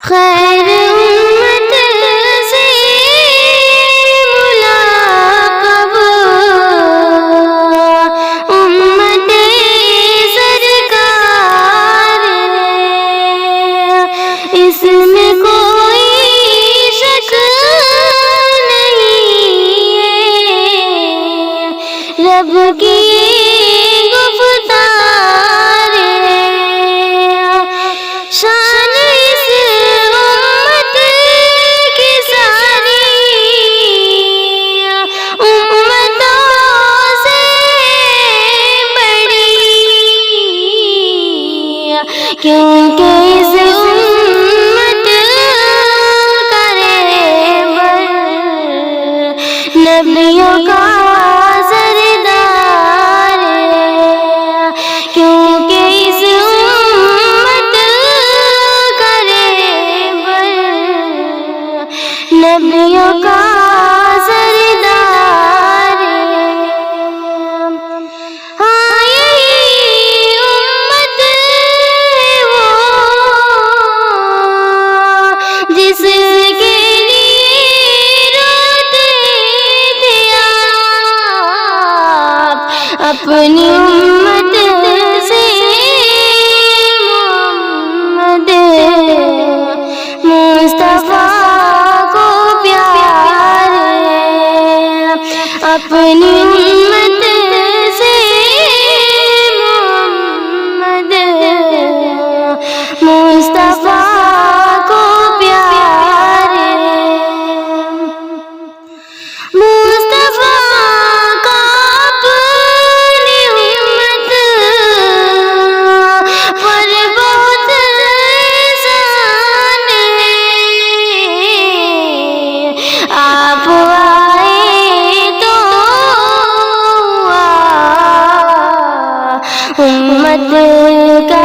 خیر امت سے ملاقب امت سرکار ہے، اس میں کوئی شک نہیں ہے، رب کی گفتار ہے۔ شان اس امت کی ساری امتوں سے بڑی، کیونکہ اس امت کا رہبر نبیوں کا سردار ہے، کیونکہ اس امت کا رہبر نبیوں کا سردار ہے۔ ہاں یہی امت ہے وہ جس کے لیے روتے تھے آپ، اپنی امت سے محمد مصطفیٰ کو پیار ہے، اپنی امت سے محمد مصطفیٰ کو پیار ہے۔ مصطفیٰ کا اپنی امت پر بہت احسان ہے، آپ آئے تو ہوا امت کا